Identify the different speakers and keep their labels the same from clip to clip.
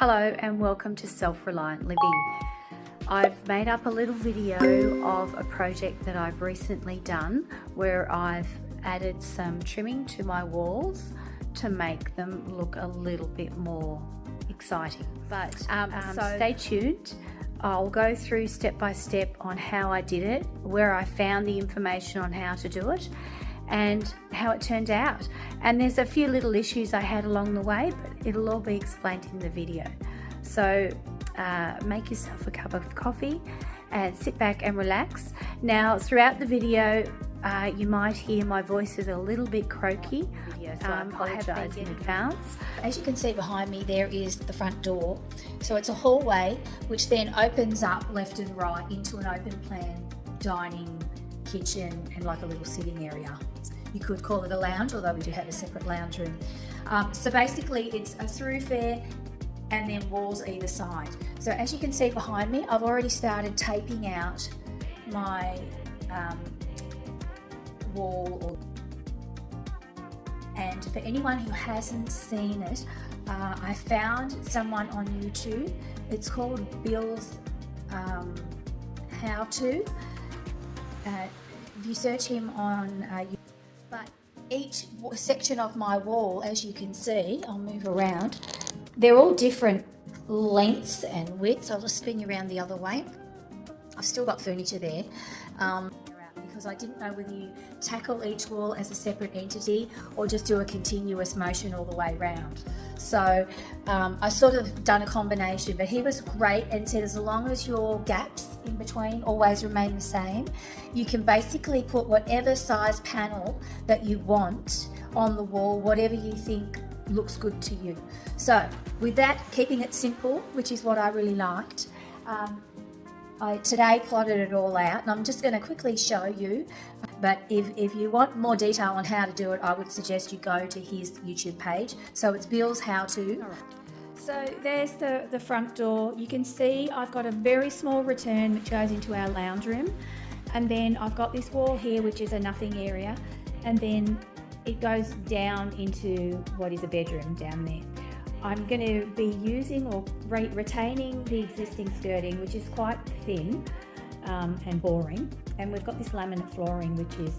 Speaker 1: Hello and welcome to Self-Reliant Living. I've made up a little video of a project that I've recently done where I've added some trimming to my walls to make them look a little bit more exciting. But so stay tuned. I'll go through step by step on how I did it, where I found the information on how to do it, and how it turned out. And there's a few little issues I had along the way, but it'll all be explained in the video. So make yourself a cup of coffee and sit back and relax. Now throughout the video you might hear my voice is a little bit croaky, so I apologise in advance.
Speaker 2: As you can see behind me, there is the front door. So it's a hallway which then opens up left and right into an open plan dining, kitchen and like a little sitting area. You could call it a lounge, although we do have a separate lounge room. So basically it's a thoroughfare and then walls either side. So as you can see behind me, I've already started taping out my wall. And for anyone who hasn't seen it, I found someone on YouTube. It's called Bill's How To. If you search him on YouTube. But each section of my wall, as you can see, I'll move around, they're all different lengths and widths. I'll just spin you around the other way. I've still got furniture there because I didn't know whether you tackle each wall as a separate entity or just do a continuous motion all the way around. So I sort of done a combination, but he was great and said as long as your gaps in between always remain the same, you can basically put whatever size panel that you want on the wall, whatever you think looks good to you. So with that, keeping it simple, which is what I really liked, I today plotted it all out and I'm just going to quickly show you. But if you want more detail on how to do it, I would suggest you go to his YouTube page. So it's Bill's How To. So there's the front door. You can see I've got a very small return which goes into our lounge room. And then I've got this wall here which is a nothing area. And then it goes down into what is a bedroom down there. I'm going to be using or retaining the existing skirting, which is quite thin and boring. And we've got this laminate flooring which is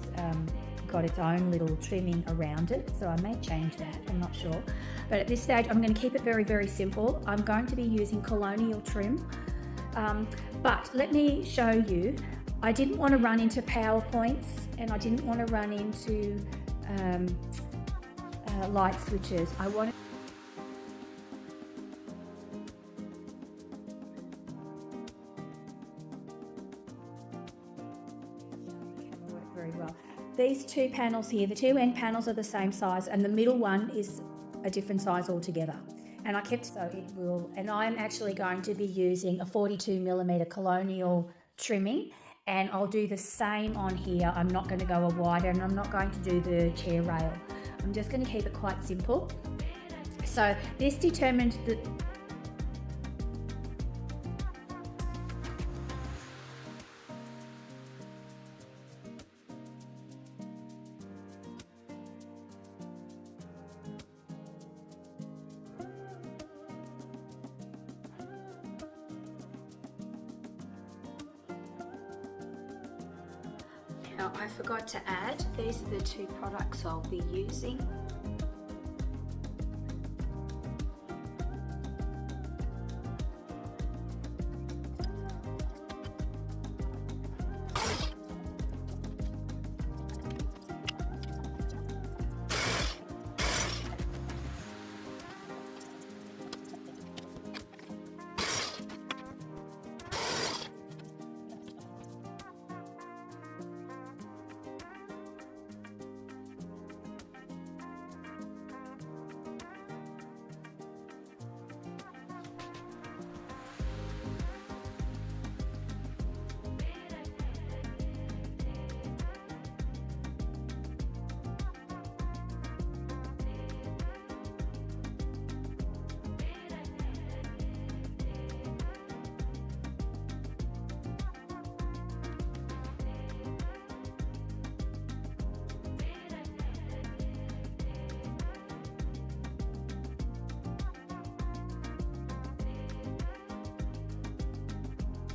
Speaker 2: got its own little trimming around it, so I may change that, I'm not sure. But at this stage I'm going to keep it very, very simple. I'm going to be using colonial trim, but let me show you. I didn't want to run into PowerPoints and I didn't want to run into light switches. I wanted very well. These two panels here, the two end panels are the same size and the middle one is a different size altogether. And I kept so it will, and I'm actually going to be using a 42mm colonial trimming, and I'll do the same on here. I'm not going to go a wider and I'm not going to do the chair rail. I'm just going to keep it quite simple. So this determined that Now, I forgot to add, these are the two products I'll be using.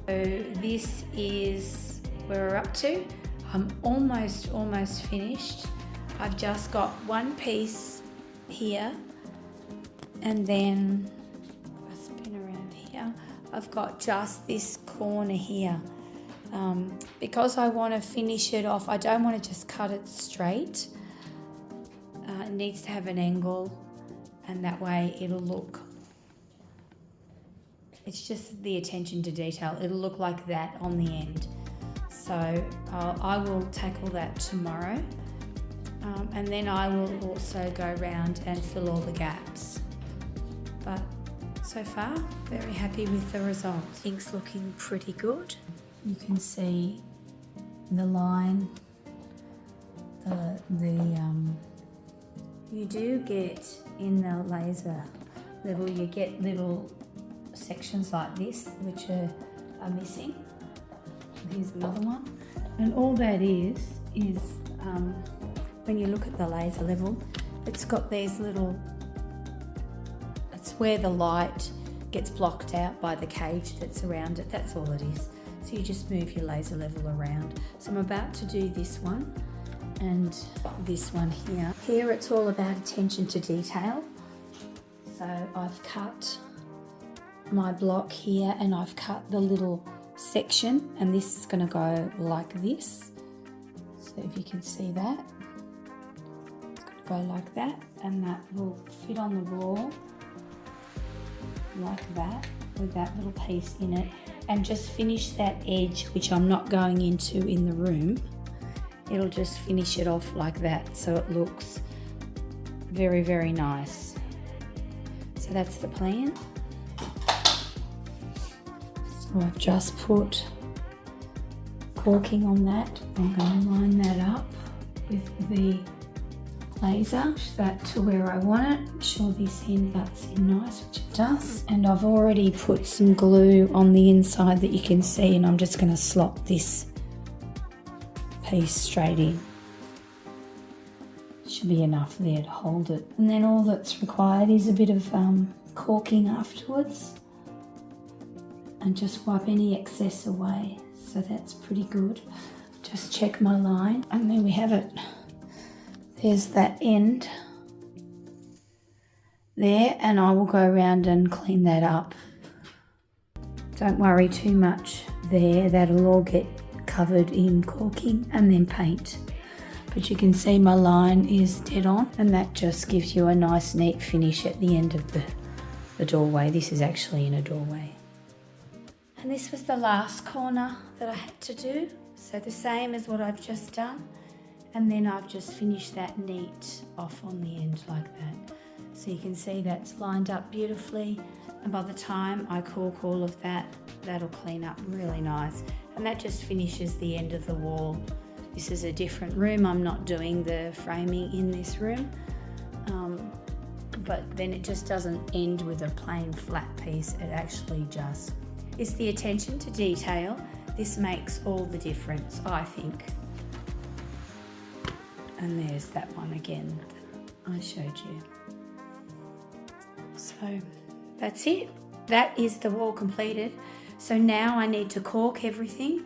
Speaker 1: So this is where we're up to. I'm almost finished. I've just got one piece here, and then if I spin around here, I've got just this corner here. Because I want to finish it off, I don't want to just cut it straight. It needs to have an angle, and that way it'll look, it's just the attention to detail, it'll look like that on the end. So I will tackle that tomorrow, and then I will also go around and fill all the gaps. But so far, very happy with the result. Things looking pretty good. You can see the line, you do get in the laser level, you get little sections like this which are missing. Here's another one, and all that is when you look at the laser level, it's got these little, it's where the light gets blocked out by the cage that's around it. That's all it is. So you just move your laser level around. So I'm about to do this one and this one here. Here it's all about attention to detail. So I've cut my block here, and I've cut the little section, and this is going to go like this. So if you can see that, it's going to go like that, and that will fit on the wall like that with that little piece in it, and just finish that edge, which I'm not going into in the room. It'll just finish it off like that, so it looks very, very nice. So that's the plan. So I've just put corking on that. I'm going to line that up with the laser, push that to where I want it. Make sure this end butts in nice, which it does. And I've already put some glue on the inside that you can see, and I'm just going to slot this piece straight in. Should be enough there to hold it. And then all that's required is a bit of corking afterwards, and just wipe any excess away. So that's pretty good. Just check my line, and there we have it. There's that end there, and I will go around and clean that up. Don't worry too much there, that'll all get covered in corking and then paint. But you can see my line is dead on, and that just gives you a nice neat finish at the end of the doorway. This is actually in a doorway. And this was the last corner that I had to do. So the same as what I've just done. And then I've just finished that neat off on the end like that. So you can see that's lined up beautifully. And by the time I cork all of that, that'll clean up really nice. And that just finishes the end of the wall. This is a different room. I'm not doing the framing in this room. But then it just doesn't end with a plain flat piece. It actually just is the attention to detail. This makes all the difference, I think. And there's that one again that I showed you. So that's it. That is the wall completed. So now I need to cork everything,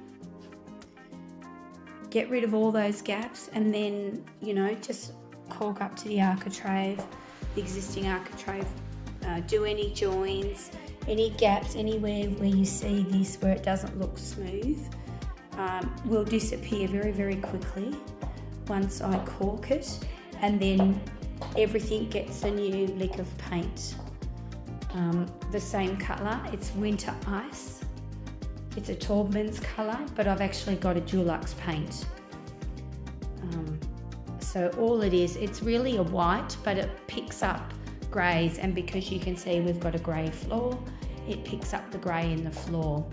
Speaker 1: get rid of all those gaps, and then, you know, just cork up to the architrave, the existing architrave, do any joins, any gaps, anywhere where you see this where it doesn't look smooth, will disappear very, very quickly once I cork it, and then everything gets a new lick of paint. The same colour, it's Winter Ice. It's a Taubman's colour, but I've actually got a Dulux paint. So all it is, it's really a white, but it picks up greys, and because you can see we've got a grey floor, it picks up the grey in the floor.